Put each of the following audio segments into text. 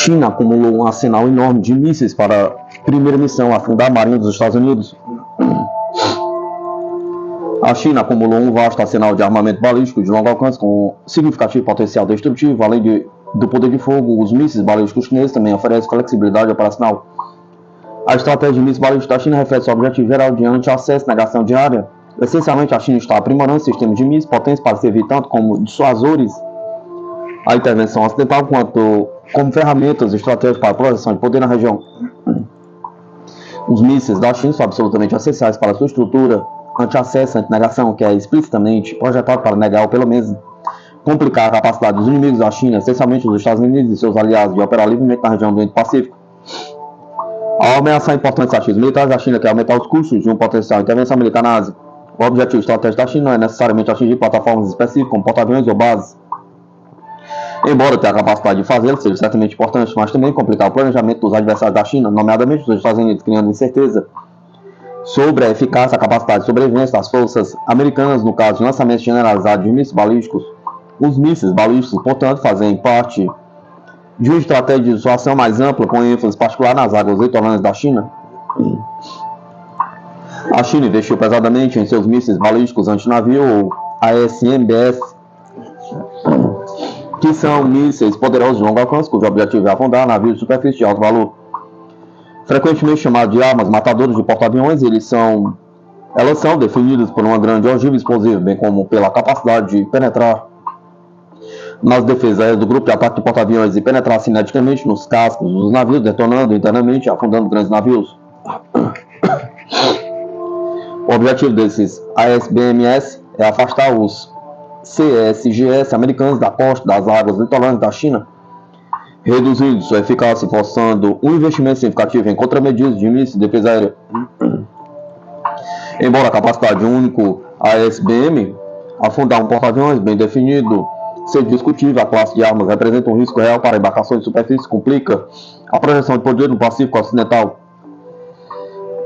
China acumulou um arsenal enorme de mísseis para a primeira missão, afundar a Marinha dos Estados Unidos. A China acumulou um vasto arsenal de armamento balístico de longo alcance com significativo potencial destrutivo, além do poder de fogo. Os mísseis balísticos chineses também oferecem flexibilidade operacional. A estratégia de mísseis balísticos da China reflete seu objetivo geral de anti-acesso e negação de área. Essencialmente, a China está aprimorando sistemas de mísseis potentes para servir tanto como dissuasores à intervenção ocidental, quanto como ferramentas estratégicas para a projeção de poder na região. Os mísseis da China são absolutamente essenciais para sua estrutura anti-acesso, anti-negação, que é explicitamente projetado para negar ou pelo menos complicar a capacidade dos inimigos da China, essencialmente os Estados Unidos e seus aliados, de operar livremente na região do Indo-Pacífico. Ao ameaçar importantes ativos militares da China, que é aumentar os custos de uma potencial intervenção militar na Ásia. O objetivo estratégico da China não é necessariamente atingir plataformas específicas, como porta-aviões ou bases, embora tenha a capacidade de fazê-lo, seja certamente importante, mas também complicar o planejamento dos adversários da China, nomeadamente dos Estados Unidos, criando incerteza sobre a eficácia e a capacidade de sobrevivência das forças americanas no caso de lançamentos generalizados de mísseis balísticos. Os mísseis balísticos, portanto, fazem parte de uma estratégia de dissuasão mais ampla, com ênfase particular nas águas litorâneas da China. A China investiu pesadamente em seus mísseis balísticos antinavio, ou ASMBS, que são mísseis poderosos de longo alcance, cujo objetivo é afundar navios de superfície de alto valor. Frequentemente chamados de armas matadoras de porta-aviões, elas são definidas por uma grande ogiva explosiva, bem como pela capacidade de penetrar nas defesas aéreas do grupo de ataque de porta-aviões e penetrar cineticamente nos cascos dos navios, detonando internamente e afundando grandes navios. O objetivo desses ASBMS é afastar os CSGS americanos da costa das águas litorâneas da China, reduzindo sua eficácia e forçando um investimento significativo em contramedidas de mísseis de defesa aérea. Embora a capacidade de um único ASBM afundar um porta-aviões bem definido seja discutível, a classe de armas representa um risco real para embarcações de superfície e complica a projeção de poder no Pacífico Ocidental.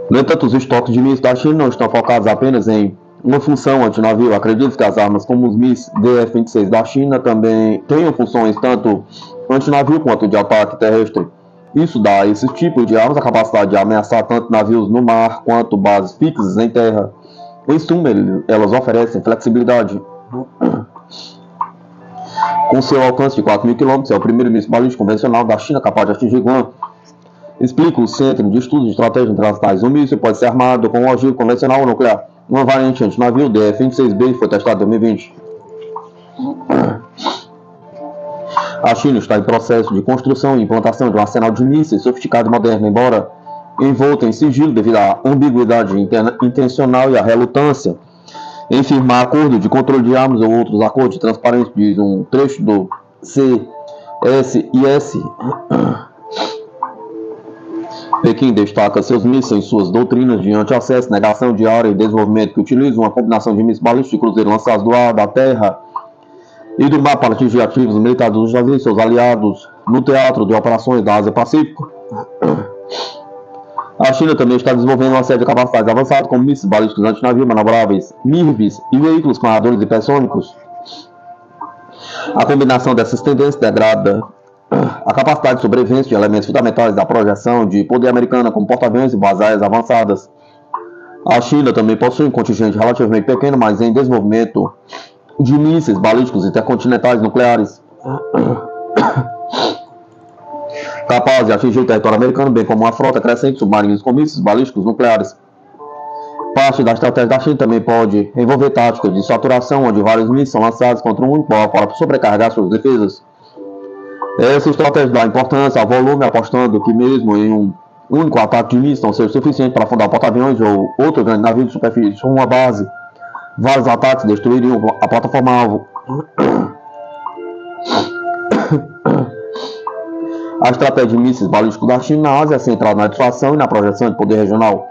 No entanto, os estoques de mísseis da China não estão focados apenas em uma função antinavio. Acredito que as armas como os mísseis DF-26 da China também tenham funções tanto antinavio quanto de ataque terrestre. Isso dá a esses tipos de armas a capacidade de ameaçar tanto navios no mar quanto bases fixas em terra. Em suma, elas oferecem flexibilidade. Com seu alcance de 4.000 km, é o primeiro míssil balístico convencional da China capaz de atingir Guam. Explica o Centro de Estudos de Estratégia Internacionais. O míssil pode ser armado com um ogivo convencional ou nuclear. Uma variante antinavio DF-26B foi testada em 2020. A China está em processo de construção e implantação de um arsenal de mísseis sofisticado e moderno, embora envolta em sigilo devido à ambiguidade intencional e à relutância em firmar acordo de controle de armas ou outros acordos de transparência, diz um trecho do CSIS. Pequim destaca seus mísseis em suas doutrinas de anti-acesso, negação de área e desenvolvimento, que utilizam uma combinação de mísseis balísticos de cruzeiro lançados do ar, da terra e do mar para atingir ativos militares dos Estados Unidos e seus aliados no teatro de operações da Ásia-Pacífico. A China também está desenvolvendo uma série de capacidades avançadas, como mísseis balísticos antinavio manobráveis, MIRVs e veículos planadores hipersônicos. A combinação dessas tendências degrada a capacidade de sobrevivência de elementos fundamentais da projeção de poder americana, como porta-aviões e bases aéreas avançadas. A China também possui um contingente relativamente pequeno, mas em desenvolvimento, de mísseis balísticos intercontinentais nucleares, capazes de atingir o território americano, bem como uma frota crescente de submarinos com mísseis balísticos nucleares. Parte da estratégia da China também pode envolver táticas de saturação, onde vários mísseis são lançados contra um único alvo para sobrecarregar suas defesas. Essa estratégia dá importância ao volume, apostando que mesmo em um único ataque de mísseis não seja suficiente para afundar porta-aviões ou outro grande navio de superfície ou uma base. Vários ataques destruiriam a plataforma-alvo. A estratégia de mísseis balísticos da China na Ásia é centrada na dissuasão e na projeção de poder regional.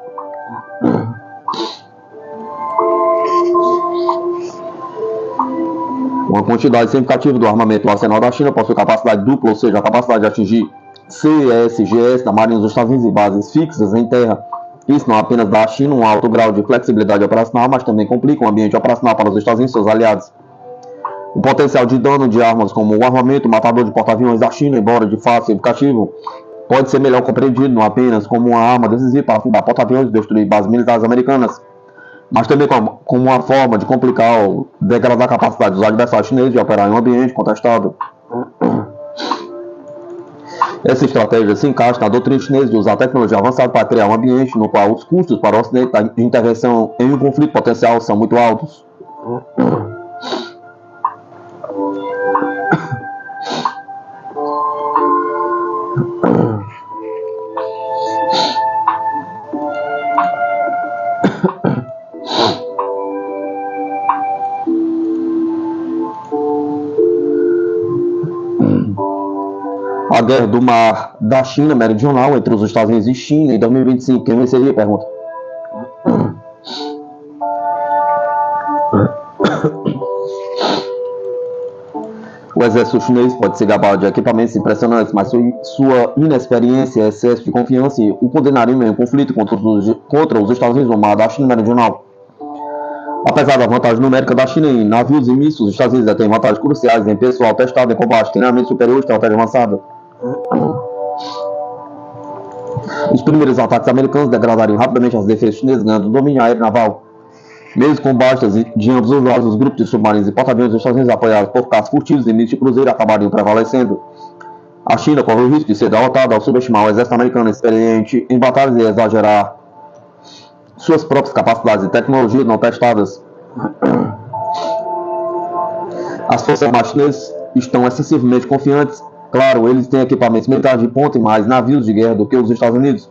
Uma quantidade significativa do armamento do arsenal da China possui capacidade dupla, ou seja, a capacidade de atingir CSGS da Marinha dos Estados Unidos e bases fixas em terra. Isso não apenas dá à China um alto grau de flexibilidade operacional, mas também complica o ambiente operacional para os Estados Unidos e seus aliados. O potencial de dano de armas como o armamento matador de porta-aviões da China, embora de fato significativo, pode ser melhor compreendido não apenas como uma arma decisiva para afundar porta-aviões e destruir bases militares americanas, mas também como uma forma de complicar ou degradar a capacidade dos adversários chineses de operar em um ambiente contestado. Essa estratégia se encaixa na doutrina chinesa de usar tecnologia avançada para criar um ambiente no qual os custos para o Ocidente de intervenção em um conflito potencial são muito altos. A guerra do mar da China meridional entre os Estados Unidos e China em 2025, quem venceria? Pergunta. O exército chinês pode ser gabado de equipamentos impressionantes, mas sua inexperiência e excesso de confiança o condenariam em um conflito contra os Estados Unidos no mar da China meridional. Apesar da vantagem numérica da China em navios e mísseis, os Estados Unidos têm vantagens cruciais em pessoal testado em combate, treinamento superior e estratégia avançada. Os primeiros ataques americanos degradariam rapidamente as defesas chinesas, ganhando domínio aéreo e naval. Mesmo com baixas de ambos os lados, os grupos de submarinos e porta-aviões dos Estados Unidos, apoiados por caças furtivos e mísseis de cruzeiro, acabariam prevalecendo. A China corre o risco de ser derrotada ao subestimar o exército americano experiente em batalhas e exagerar suas próprias capacidades e tecnologias não testadas. As forças armadas chinesas estão excessivamente confiantes. Claro, eles têm equipamentos militares de ponta e mais navios de guerra do que os Estados Unidos.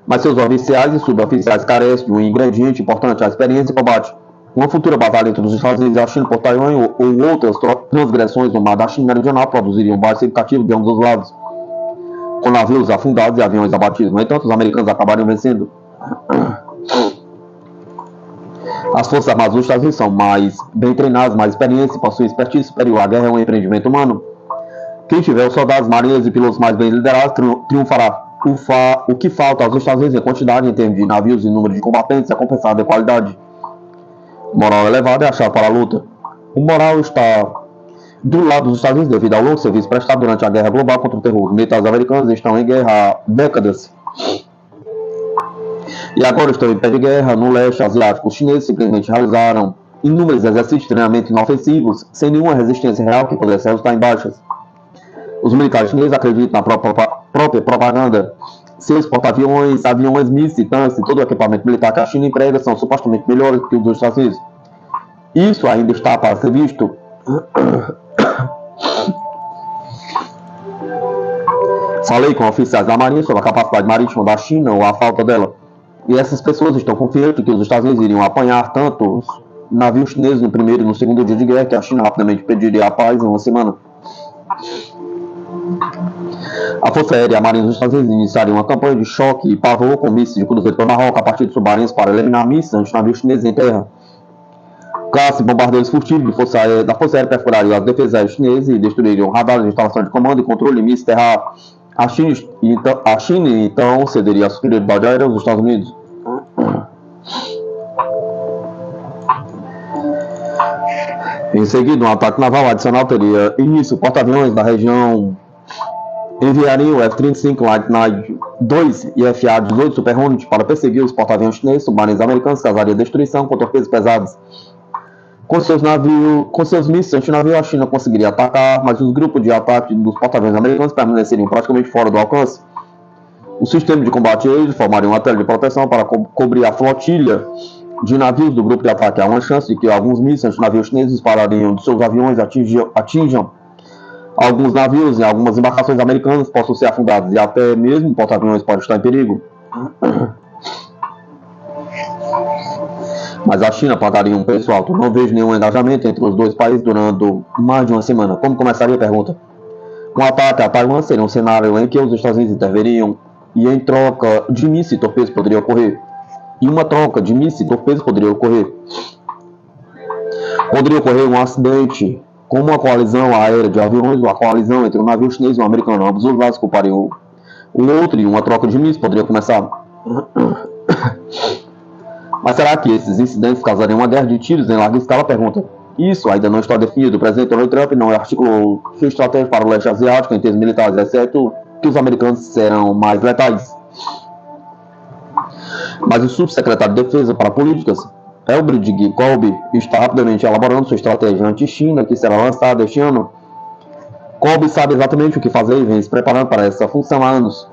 Mas seus oficiais e suboficiais carecem de um ingrediente importante, a experiência em combate. Uma futura batalha entre os Estados Unidos e a China por Taiwan ou outras transgressões no mar da China meridional produziriam um baixo significativo de ambos os lados, com navios afundados e aviões abatidos. No entanto, os americanos acabariam vencendo. As forças armadas dos Estados Unidos são mais bem treinadas, mais experientes e possuem expertise superior. A guerra é um empreendimento humano. Quem tiver os soldados, marinheiros e pilotos mais bem liderados triunfará. O que falta aos Estados Unidos em quantidade, em termos de navios e número de combatentes, é compensado em qualidade. Moral elevada é a chave para a luta. O moral está do lado dos Estados Unidos devido ao longo serviço prestado durante a guerra global contra o terror. Os militares americanos estão em guerra há décadas. E agora estão em pé de guerra no leste asiático. Os chineses simplesmente realizaram inúmeros exercícios de treinamento inofensivos, sem nenhuma resistência real que pudesse resultar em baixas. Os militares chineses acreditam na própria propaganda. Seus porta-aviões, aviões, mísseis, tanques e todo o equipamento militar que a China emprega são supostamente melhores que os dos Estados Unidos. Isso ainda está para ser visto. Falei com oficiais da Marinha sobre a capacidade marítima da China ou a falta dela. E essas pessoas estão confiantes que os Estados Unidos iriam apanhar tanto os navios chineses no primeiro e no segundo dia de guerra que a China rapidamente pediria a paz em uma semana. A Força Aérea e a Marinha dos Estados Unidos iniciariam uma campanha de choque e pavor com mísseis de cruzeiro Tomahawk a partir de submarinos para eliminar mísseis anti-navios chineses em terra. Caça e bombardeiros furtivos da Força Aérea perfurariam as defesas aéreas chinesas e destruiriam radares de instalação de comando e controle de mísseis terra. A China então cederia a superioridade aérea aos Estados Unidos. Em seguida, um ataque naval adicional teria início. Porta-aviões da região enviariam o F-35 Lightning II e FA-18 Super Hornet para perseguir os porta-aviões chineses, submarinos americanos, causaria destruição com torpedos pesados. Com seus mísseis antinavio, a China conseguiria atacar, mas os grupos de ataque dos porta-aviões americanos permaneceriam praticamente fora do alcance. O sistema de combate aéreo formaria uma tela de proteção para cobrir a flotilha de navios do grupo de ataque. Há uma chance de que alguns mísseis anti-navios chineses disparariam de seus aviões e atinjam alguns navios e algumas embarcações americanas possam ser afundados e até mesmo porta-aviões podem estar em perigo. Mas a China pagaria um preço alto. Não vejo nenhum engajamento entre os dois países durante mais de uma semana. Como começaria a pergunta? Um ataque a Taiwan seria um cenário em que os Estados Unidos interveriam e em troca de mísseis e torpedos poderia ocorrer. E uma troca de mísseis e torpedos poderia ocorrer. Poderia ocorrer um acidente com uma coalizão aérea de aviões ou a coalizão entre um navio chinês e um americano. Ambos os lados culpariam o outro e uma troca de mísseis poderia começar. Mas será que esses incidentes causariam uma guerra de tiros em larga escala? Pergunta. Isso ainda não está definido. O presidente Donald Trump não articulou sua estratégia para o leste asiático em termos militares, exceto que os americanos serão mais letais. Mas o subsecretário de Defesa para Políticas, Elbridge Colby, está rapidamente elaborando sua estratégia anti-China, que será lançada este ano. Colby sabe exatamente o que fazer e vem se preparando para essa função há anos.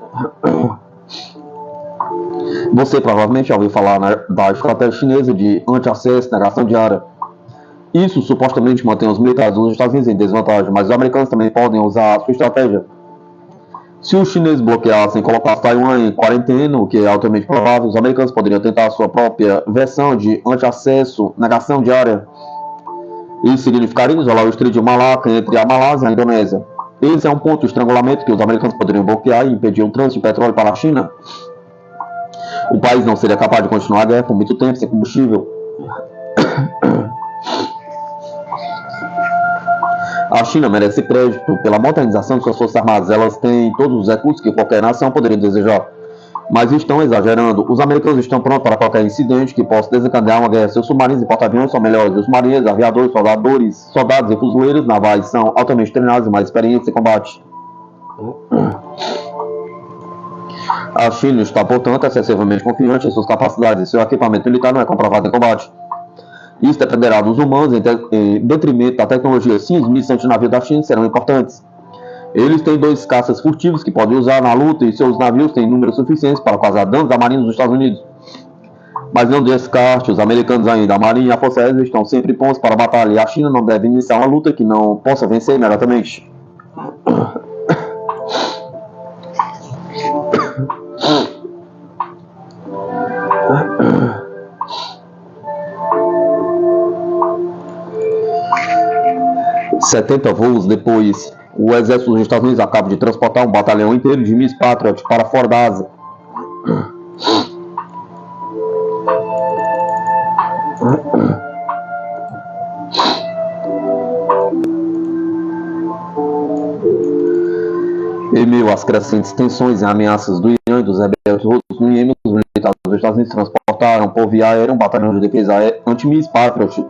Você provavelmente já ouviu falar da estratégia chinesa de anti-acesso e negação de área. Isso supostamente mantém os militares dos Estados Unidos em desvantagem, mas os americanos também podem usar a sua estratégia. Se os chineses bloqueassem e colocassem Taiwan em quarentena, o que é altamente provável, os americanos poderiam tentar a sua própria versão de anti-acesso, negação de área. Isso significaria isolar o Estreito de Malaca entre a Malásia e a Indonésia. Esse é um ponto de estrangulamento que os americanos poderiam bloquear e impedir o trânsito de petróleo para a China. O país não seria capaz de continuar a guerra por muito tempo sem combustível. A China merece crédito pela modernização de suas forças armadas. Elas têm todos os recursos que qualquer nação poderia desejar. Mas estão exagerando. Os americanos estão prontos para qualquer incidente que possa desencadear uma guerra. Seus submarinos e porta-aviões são melhores. Os marinheiros, aviadores, soldados e fuzileiros navais são altamente treinados e mais experientes em combate. A China está, portanto, excessivamente confiante em suas capacidades. Seu equipamento militar não é comprovado em combate. Isso dependerá dos humanos em detrimento da tecnologia. Sim, os mísseis antinavio da China serão importantes. Eles têm 2 caças furtivos que podem usar na luta e seus navios têm números suficientes para causar danos à marinha dos Estados Unidos. Mas não descarte, os americanos ainda, a marinha e a força aérea estão sempre prontos para a batalha e a China não deve iniciar uma luta que não possa vencer imediatamente. ...70 voos depois, o exército dos Estados Unidos acaba de transportar um batalhão inteiro de mísseis Patriot para fora da Ásia. Em meio às crescentes tensões e ameaças do Irã e dos rebeldes russos no Iêmen, os militares dos Estados Unidos transportaram por via aérea um batalhão de defesa antimísseis Patriot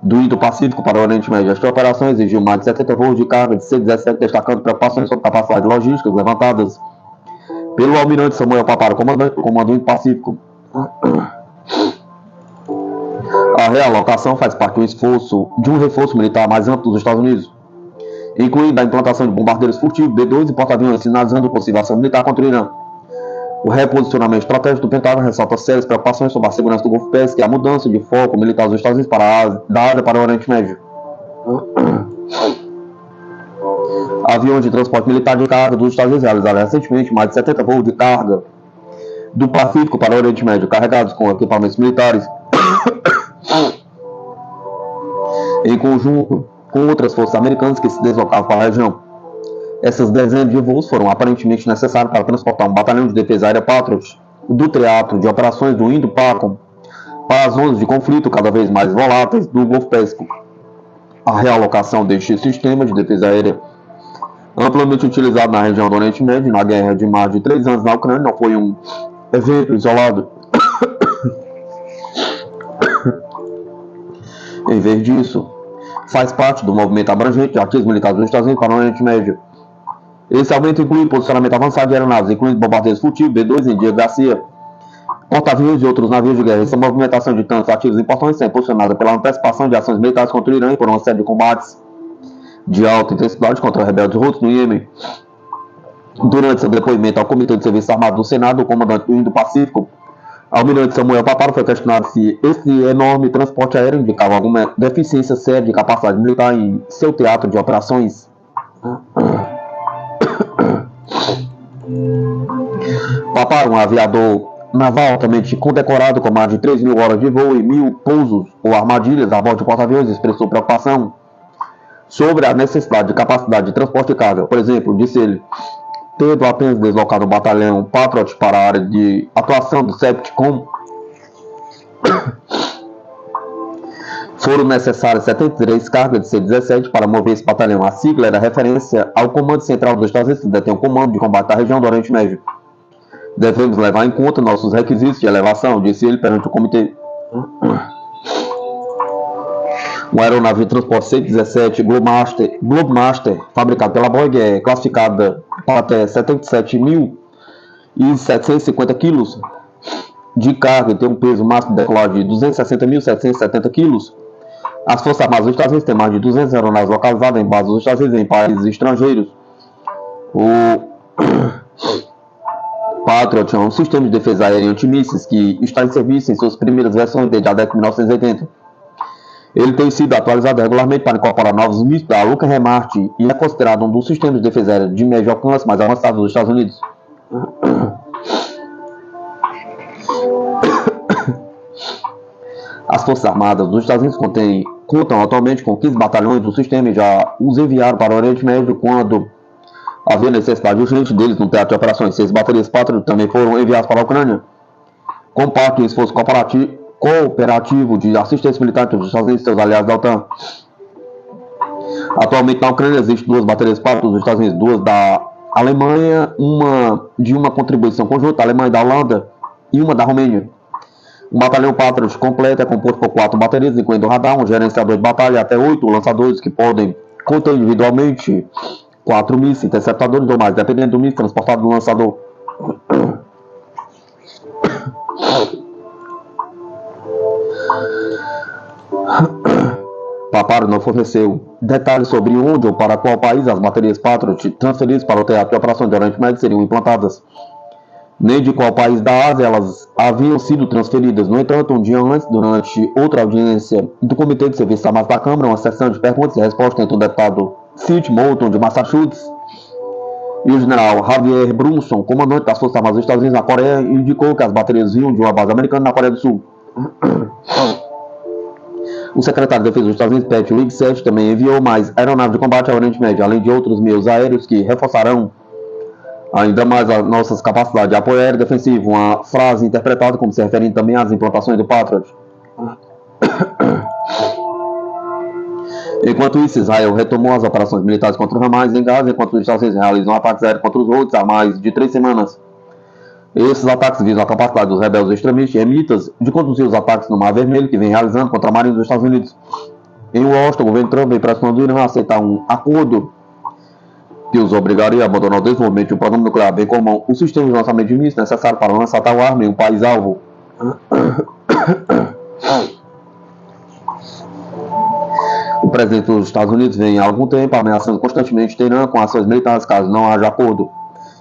do Indo-Pacífico para o Oriente Médio. Esta operação exigiu mais de 70 voos de carga de C-17, destacando preocupações sobre capacidades logísticas levantadas pelo almirante Samuel Paparo, comandante do Pacífico. A realocação faz parte de um reforço militar mais amplo dos Estados Unidos, incluindo a implantação de bombardeiros furtivos, B-2 e porta-aviões, sinalizando possível ação militar contra o Irã. O reposicionamento estratégico do Pentágono ressalta sérias preocupações sobre a segurança do Golfo Pérsico e a mudança de foco militar dos Estados Unidos da Ásia para o Oriente Médio. Aviões de transporte militar de carga dos Estados Unidos realizaram recentemente mais de 70 voos de carga do Pacífico para o Oriente Médio, carregados com equipamentos militares, em conjunto com outras forças americanas que se deslocavam para a região. Essas dezenas de voos foram aparentemente necessários para transportar um batalhão de defesa aérea Patriot do Teatro de Operações do Indo-PACOM para as zonas de conflito cada vez mais voláteis do Golfo Pérsico. A realocação deste sistema de defesa aérea, amplamente utilizado na região do Oriente Médio na guerra de mais de 3 anos na Ucrânia, não foi um evento isolado. Em vez disso, faz parte do movimento abrangente de ativos militares dos Estados Unidos para o Oriente Médio. Esse aumento inclui posicionamento avançado de aeronaves, incluindo bombardeiros furtivos, B-2 em Diego Garcia, porta-aviões e outros navios de guerra. Essa movimentação de tantos ativos importantes é impulsionada pela antecipação de ações militares contra o Irã e por uma série de combates de alta intensidade contra rebeldes russos no Iêmen. Durante seu depoimento ao Comitê de Serviços Armados do Senado, o comandante do Indo-Pacífico, almirante Samuel Paparo, foi questionado se esse enorme transporte aéreo indicava alguma deficiência séria de capacidade militar em seu teatro de operações. Paparo, um aviador naval altamente condecorado com mais de 3.000 horas de voo e 1.000 pousos ou armadilhas a bordo de porta-aviões, expressou preocupação sobre a necessidade de capacidade de transporte de carga. Por exemplo, disse ele, tendo apenas deslocado o batalhão Patriot para a área de atuação do SEPTCOM, foram necessárias 73 cargas de C-17 para mover esse batalhão. A sigla era referência ao Comando Central dos Estados Unidos, que detém o comando de combate da região do Oriente Médio. Devemos levar em conta nossos requisitos de elevação, disse ele perante o comitê. Uma aeronave de transporte C-17 Globemaster, fabricada pela Boeing, é classificada para até 77.750 kg de carga e tem um peso máximo de decolagem de 260.770 kg. As Forças Armadas dos Estados Unidos têm mais de 200 aeronaves localizadas em bases dos Estados Unidos em países estrangeiros. O Patriot é um sistema de defesa aérea antimísseis que está em serviço em suas primeiras versões desde a década de 1980. Ele tem sido atualizado regularmente para incorporar novos mísseis da Lockheed Martin e é considerado um dos sistemas de defesa aérea de médio alcance mais avançados dos Estados Unidos. As Forças Armadas dos Estados Unidos contam atualmente com 15 batalhões do sistema e já os enviaram para o Oriente Médio quando havia necessidade urgente deles no teatro de operações. 6 baterias Patriot também foram enviadas para a Ucrânia, como parte do esforço cooperativo de assistência militar dos Estados Unidos e seus aliados da OTAN. Atualmente na Ucrânia existem 2 baterias Patriot dos Estados Unidos, 2 da Alemanha, uma de uma contribuição conjunta, a Alemanha e da Holanda, e uma da Romênia. Um batalhão Patriot completo é composto por 4 baterias, incluindo o radar, um gerenciador de batalha e até 8 lançadores que podem conter individualmente 4 mísseis interceptadores ou mais, dependendo do míssil transportado do lançador. Paparo não forneceu detalhes sobre onde ou para qual país as baterias Patriot transferidas para o teatro de operações de Oriente Médio seriam implantadas, nem de qual país da Ásia elas haviam sido transferidas. No entanto, um dia antes, durante outra audiência do Comitê de Serviços Armados da Câmara, uma sessão de perguntas e respostas entre o deputado Sid Moulton, de Massachusetts, e o general Javier Brunson, comandante das Forças Armadas dos Estados Unidos na Coreia, indicou que as baterias vinham de uma base americana na Coreia do Sul. O secretário de Defesa dos Estados Unidos, Pat Wigford, também enviou mais aeronaves de combate ao Oriente Médio, além de outros meios aéreos que reforçarão ainda mais as nossas capacidades de apoio aéreo defensivo, uma frase interpretada como se referindo também às implantações do Patriot. Enquanto isso, Israel retomou as operações militares contra o Hamas em Gaza, enquanto os Estados Unidos realizam ataques aéreos contra os outros há mais de 3 semanas. Esses ataques visam a capacidade dos rebeldes extremistas e emitas de conduzir os ataques no Mar Vermelho que vem realizando contra a Marinha dos Estados Unidos. Em Washington, o governo Trump vem pressionando o Irã a aceitar um acordo que os obrigaria a abandonar o desenvolvimento de um programa nuclear, bem como o sistema de lançamento de mísseis necessário para lançar tal arma em um país-alvo. O presidente dos Estados Unidos vem há algum tempo ameaçando constantemente o Irã com ações militares caso não haja acordo.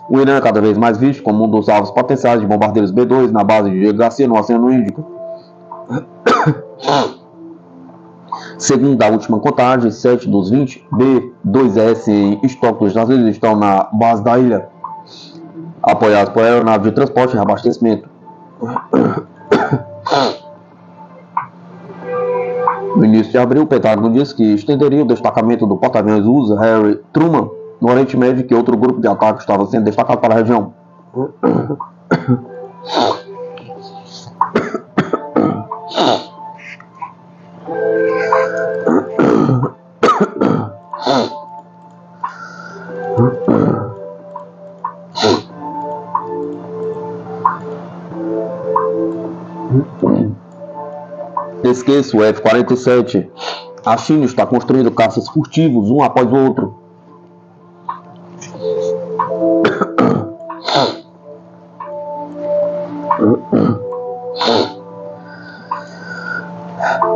O Irã é cada vez mais visto como um dos alvos potenciais de bombardeiros B-2 na base de Diego Garcia, no Oceano Índico. Segundo a última contagem, 7 dos 20 B-2S em estoque dos Estados Unidos estão na base da ilha, apoiados por aeronaves de transporte e reabastecimento. No início de abril, o Pentágono disse que estenderia o destacamento do porta-aviões USA Harry Truman no Oriente Médio, que outro grupo de ataque estava sendo destacado para a região. Esqueça o F-47. A China está construindo caças furtivos um após o outro.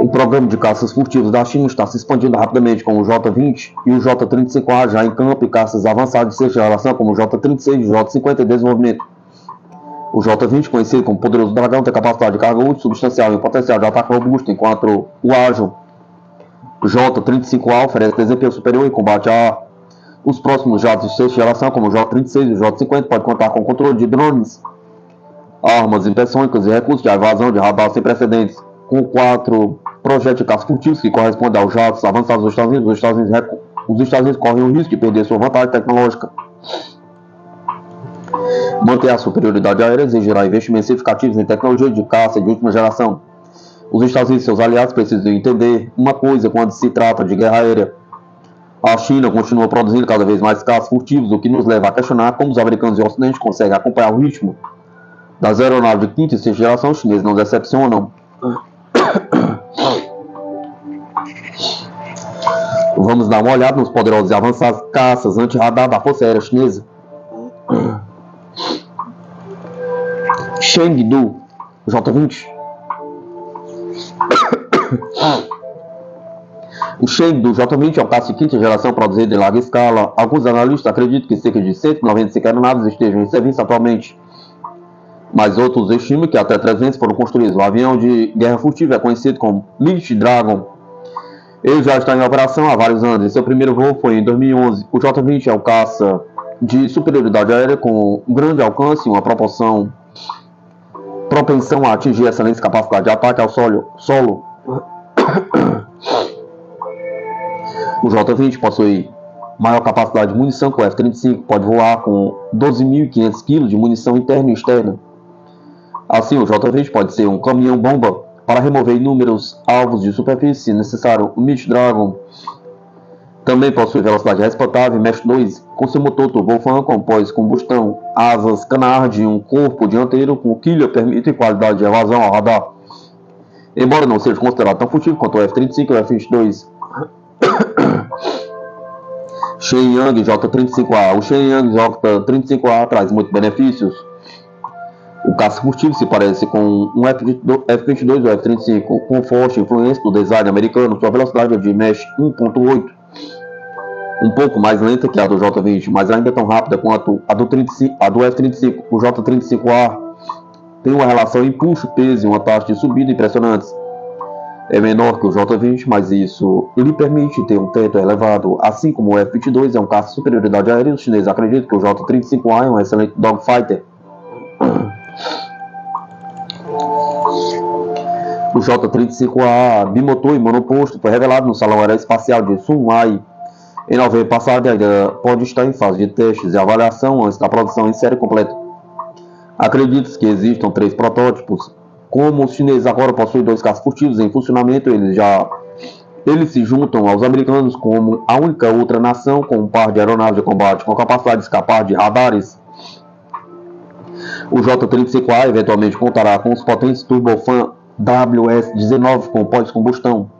O programa de caças furtivos da China está se expandindo rapidamente, com o J-20 e o J-35A já em campo, e caças avançados de sexta geração como o J-36 e o J-50 em desenvolvimento. O J-20, conhecido como poderoso dragão, tem capacidade de carga útil substancial e um potencial de ataque robusto, enquanto o ágil J-35A oferece desempenho superior em combate a os próximos jatos de sexta geração, como o J-36 e o J-50, pode contar com controle de drones, armas hipersônicas e recursos de evasão de radar sem precedentes, com 4 projetos de caça furtivos que correspondem aos jatos avançados dos Estados Unidos. Os Estados Unidos os Estados Unidos correm o risco de perder sua vantagem tecnológica. Manter a superioridade aérea exigirá investimentos significativos em tecnologia de caça de última geração. Os Estados Unidos e seus aliados precisam entender uma coisa quando se trata de guerra aérea. A China continua produzindo cada vez mais caças furtivos, o que nos leva a questionar como os americanos e o Ocidente conseguem acompanhar o ritmo das aeronaves de quinta e sexta geração chinesas. Não decepcionam. Vamos dar uma olhada nos poderosos e avançados caças anti-radar da Força Aérea Chinesa. Chengdu J-20. O Chengdu J-20 é um caça de quinta geração produzido em larga escala. Alguns analistas acreditam que cerca de 195 aeronaves estejam em serviço atualmente, mas outros estimam que até 300 foram construídos. O avião de guerra furtiva é conhecido como Military Dragon. Ele já está em operação há vários anos e seu primeiro voo foi em 2011. O J-20 é um caça de superioridade aérea com grande alcance e uma propensão a atingir excelente capacidade de ataque ao solo. O J-20 possui maior capacidade de munição que o F-35, pode voar com 12.500 kg de munição interna e externa. Assim, o J-20 pode ser um caminhão-bomba para remover inúmeros alvos de superfície se necessário. O Military Dragon também possui velocidade respeitável, Mach 2, com seu motor turbofan com pós-combustão, asas canard e um corpo dianteiro com quilha permite qualidade de evasão ao radar. Embora não seja considerado tão furtivo quanto o F-35 e o F-22. Shenyang J-35A. O Shenyang J-35A traz muitos benefícios. O caça furtivo se parece com um F-22 ou F-35, com forte influência do design americano. Sua velocidade é de Mach 1.8, um pouco mais lenta que a do J-20, mas ainda tão rápida quanto a do F-35. O J-35A tem uma relação impulso-peso e uma taxa de subida impressionantes. É menor que o J-20, mas isso lhe permite ter um teto elevado. Assim como o F-22 é um caça de superioridade aérea, os chineses acreditam que o J-35A é um excelente dogfighter. O J-35A bimotor e monoposto foi revelado no Salão Aeroespacial de Sunway em novembro passado e ainda pode estar em fase de testes e avaliação antes da produção em série completa. Acredita-se que existam 3 protótipos. Como os chineses agora possuem 2 caças furtivos em funcionamento, eles se juntam aos americanos como a única outra nação com um par de aeronaves de combate com capacidade de escapar de radares. O J-35A eventualmente contará com os potentes turbofan WS-19 com pós-combustão.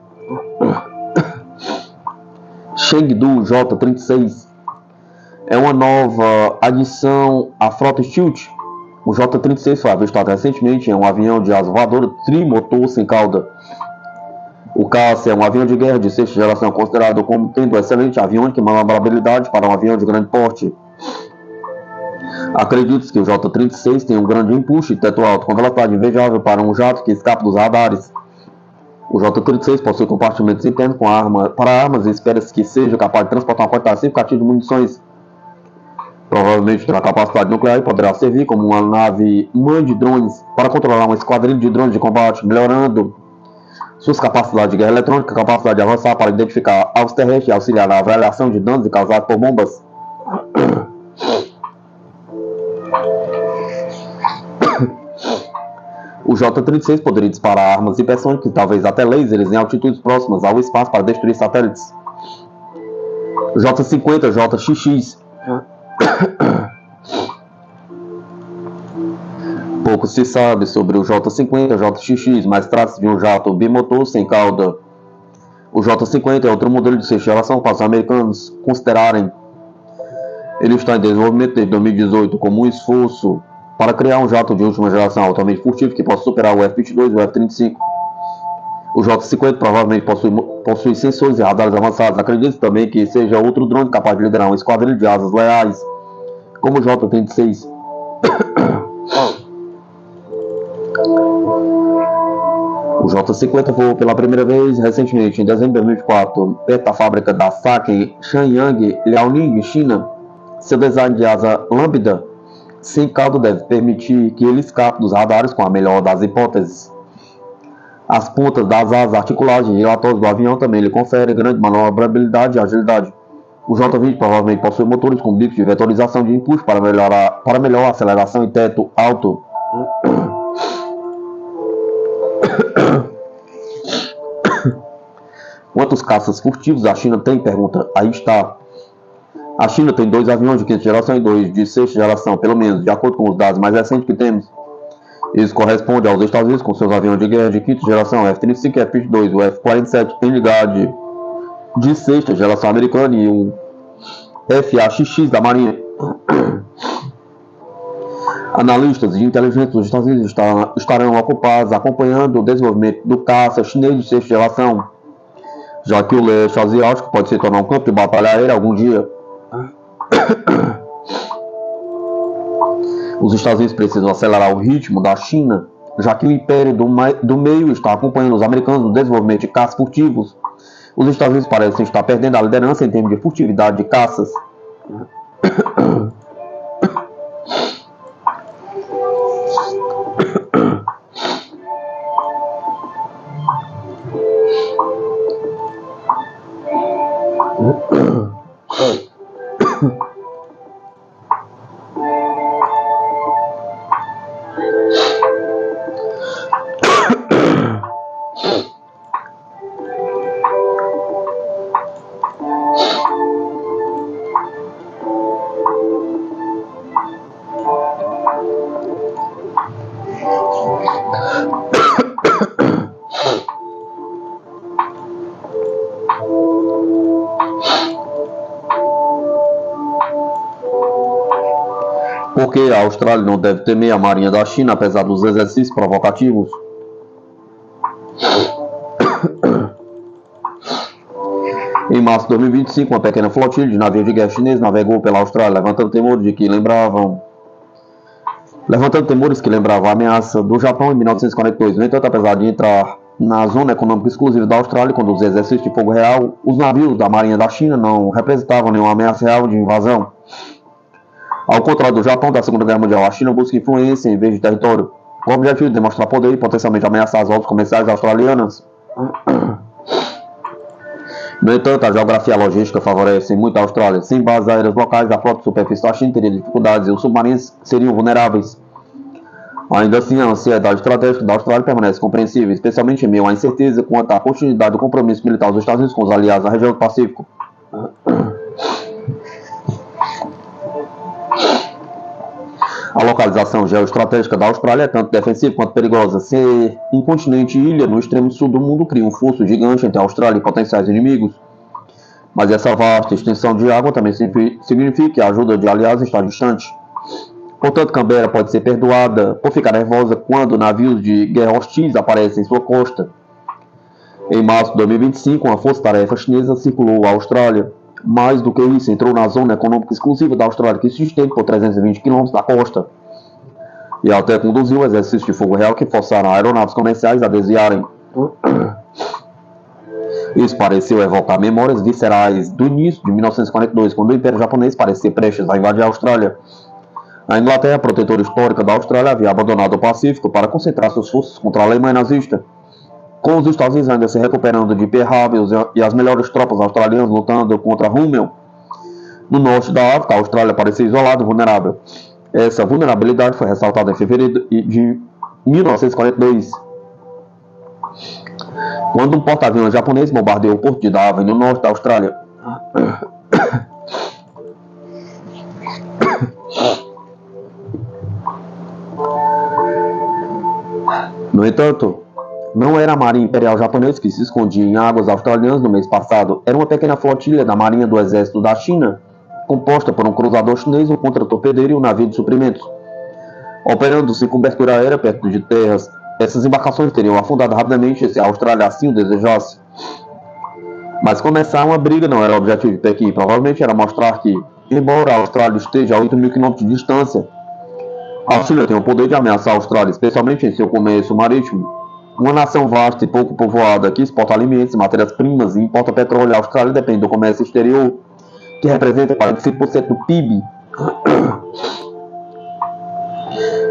Chengdu J-36 é uma nova adição à frota Stealth. O J-36 foi avistado recentemente em um avião de asa voadora trimotor sem cauda. O caça é um avião de guerra de sexta geração considerado como tendo excelente aviônica e manobrabilidade para um avião de grande porte. Acredita-se que o J-36 tem um grande impulso e teto alto com velocidade invejável para um jato que escapa dos radares. O J-36 possui compartimentos internos para armas e espera-se que seja capaz de transportar uma quantidade significativa de munições. Provavelmente terá capacidade nuclear e poderá servir como uma nave mãe de drones para controlar uma esquadrilha de drones de combate, melhorando suas capacidades de guerra eletrônica, capacidade de avançar para identificar alvos terrestres e auxiliar na avaliação de danos causados por bombas. O J-36 poderia disparar armas hipersônicas e talvez até lasers em altitudes próximas ao espaço para destruir satélites. J-50 JXX. Pouco se sabe sobre o J-50 JXX, mas trata-se de um jato bimotor sem cauda. O J-50 é outro modelo de sexta geração para os americanos considerarem. Ele está em desenvolvimento desde 2018 como um esforço para criar um jato de última geração altamente furtivo que possa superar o F-22 e o F-35. O J-50 provavelmente possui sensores e radares avançados. Acredita-se também que seja outro drone capaz de liderar uma esquadrilha de asas leais, como o J-36. O J-50 voou pela primeira vez recentemente, em dezembro de 2004, perto da fábrica da SAC em Shenyang, Liaoning, China. Seu design de asa lambda sem cauda deve permitir que ele escape dos radares com a melhor das hipóteses. As pontas das asas articuladas e giratórias do avião também lhe conferem grande manobrabilidade e agilidade. O J-20 provavelmente possui motores com bicos de vetorização de impulso para melhor aceleração e teto alto. Quantos caças furtivos a China tem? Pergunta. Aí está. A China tem 2 aviões de quinta geração e 2 de sexta geração, pelo menos, de acordo com os dados mais recentes que temos. Isso corresponde aos Estados Unidos com seus aviões de guerra de quinta geração, F-35 e F-22, o F-47 Enligad de sexta geração americana e o FAXX da Marinha. Analistas de inteligência dos Estados Unidos estarão ocupados acompanhando o desenvolvimento do caça chinês de sexta geração, já que o leste asiático pode se tornar um campo de batalha aérea algum dia. Os Estados Unidos precisam acelerar o ritmo da China, já que o Império do Meio está acompanhando os americanos no desenvolvimento de caças furtivos. Os Estados Unidos parecem estar perdendo a liderança em termos de furtividade de caças. Porque a Austrália não deve temer a marinha da China, apesar dos exercícios provocativos. Em março de 2025, uma pequena flotilha de navios de guerra chineses navegou pela Austrália, levantando temores que lembravam a ameaça do Japão em 1942. No entanto, apesar de entrar na zona econômica exclusiva da Austrália, quando os exercícios de fogo real, os navios da marinha da China não representavam nenhuma ameaça real de invasão. Ao contrário do Japão da Segunda Guerra Mundial, a China busca influência em vez de território, com o objetivo de demonstrar poder e potencialmente ameaçar as rotas comerciais australianas. No entanto, a geografia logística favorece muito a Austrália. Sem bases aéreas locais, a frota de superfície da China teria dificuldades e os submarinos seriam vulneráveis. Ainda assim, a ansiedade estratégica da Austrália permanece compreensível, especialmente em meio à incerteza quanto à continuidade do compromisso militar dos Estados Unidos com os aliados na região do Pacífico. A localização geoestratégica da Austrália é tanto defensiva quanto perigosa. Ser um continente ilha no extremo sul do mundo cria um fosso gigante entre a Austrália e potenciais inimigos. Mas essa vasta extensão de água também significa que a ajuda de aliados está distante. Portanto, Canberra pode ser perdoada por ficar nervosa quando navios de guerra hostis aparecem em sua costa. Em março de 2025, uma força-tarefa chinesa circulou a Austrália. Mais do que isso, entrou na zona econômica exclusiva da Austrália, que se estende por 320 km da costa, e até conduziu exercícios de fogo real que forçaram aeronaves comerciais a desviarem. Isso pareceu evocar memórias viscerais do início de 1942, quando o Império Japonês parecia prestes a invadir a Austrália. A Inglaterra, protetora histórica da Austrália, havia abandonado o Pacífico para concentrar suas forças contra a Alemanha nazista. Com os Estados Unidos ainda se recuperando de Pearl Harbor e as melhores tropas australianas lutando contra Rommel. No norte da África, a Austrália parecia isolada e vulnerável. Essa vulnerabilidade foi ressaltada em fevereiro de 1942, quando um porta-aviões japonês bombardeou o porto de Darwin, no norte da Austrália. No entanto, não era a marinha imperial japonesa que se escondia em águas australianas no mês passado. Era uma pequena flotilha da marinha do exército da China, composta por um cruzador chinês, um contra-torpedeiro e um navio de suprimentos. Operando sem cobertura aérea perto de terras, essas embarcações teriam afundado rapidamente se a Austrália assim o desejasse. Mas começar uma briga não era o objetivo de Pequim. Provavelmente era mostrar que, embora a Austrália esteja a 8.000 km de distância, a China tem o poder de ameaçar a Austrália, especialmente em seu comércio marítimo. Uma nação vasta e pouco povoada que exporta alimentos, matérias-primas e importa petróleo, a Austrália depende do comércio exterior, que representa 45% do PIB.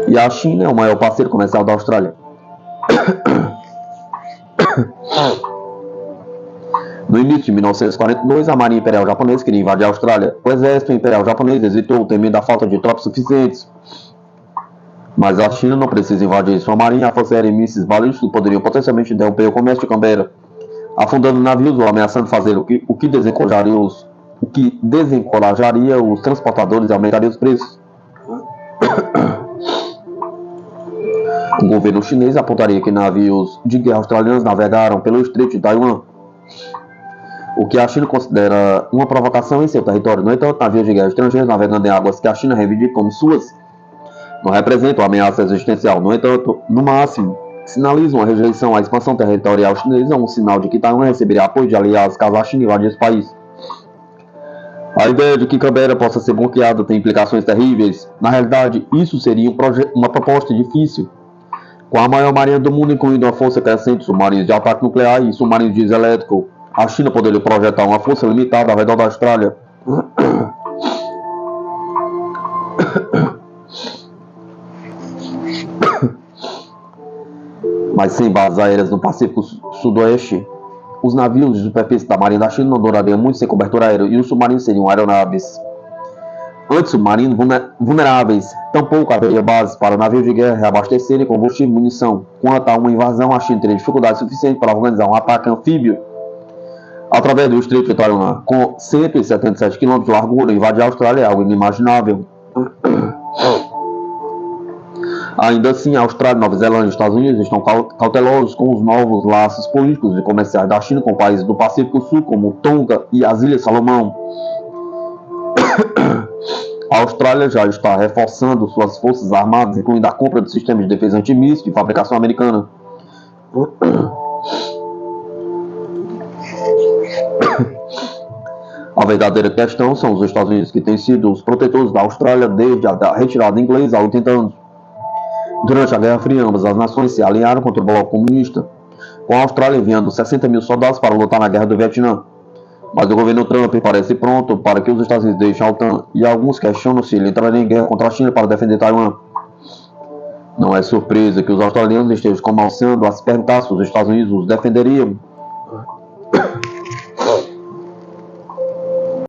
E a China é o maior parceiro comercial da Austrália. No início de 1942, a Marinha Imperial Japonesa queria invadir a Austrália. O Exército Imperial Japonês hesitou, temendo a falta de tropas suficientes. Mas a China não precisa invadir sua marinha. A Força Aérea e mísseis balísticos poderiam potencialmente interromper o comércio de Canberra, afundando navios ou ameaçando fazer o que desencorajaria os transportadores e aumentaria os preços. O governo chinês apontaria que navios de guerra australianos navegaram pelo Estreito de Taiwan, o que a China considera uma provocação em seu território. No entanto, navios de guerra estrangeiros navegando em águas que a China reivindica como suas não representam ameaça existencial. No entanto, no máximo, sinalizam a rejeição à expansão territorial chinesa, um sinal de que Taiwan receberia apoio de aliados caso a China invadisse o país. A ideia de que Canberra possa ser bloqueada tem implicações terríveis. Na realidade, isso seria uma proposta difícil. Com a maior marinha do mundo, incluindo uma força crescente, submarinos de ataque nuclear e submarinos de diesel elétrico, a China poderia projetar uma força limitada ao redor da Austrália. Mas sem bases aéreas no Pacífico Sudoeste, os navios de superfície da Marinha da China não durariam muito sem cobertura aérea e os submarinos seriam aeronaves anti-submarinos vulneráveis. Tampouco haveria bases para navios de guerra reabastecerem combustível e munição. Quanto a uma invasão, a China teria dificuldade suficiente para organizar um ataque anfíbio através do Estreito de Taiwan. Com 177 km de largura, invadir a Austrália é algo inimaginável. Ainda assim, a Austrália, Nova Zelândia e Estados Unidos estão cautelosos com os novos laços políticos e comerciais da China com países do Pacífico Sul, como Tonga e as Ilhas Salomão. A Austrália já está reforçando suas forças armadas, incluindo a compra de sistemas de defesa antimíssil de fabricação americana. A verdadeira questão são os Estados Unidos, que têm sido os protetores da Austrália desde a retirada inglesa há 80 anos. Durante a Guerra Fria, ambas as nações se alinharam contra o bloco comunista, com a Austrália enviando 60 mil soldados para lutar na Guerra do Vietnã. Mas o governo Trump parece pronto para que os Estados Unidos deixem a OTAN, e alguns questionam se ele entraria em guerra contra a China para defender Taiwan. Não é surpresa que os australianos estejam começando a se perguntar se os Estados Unidos os defenderiam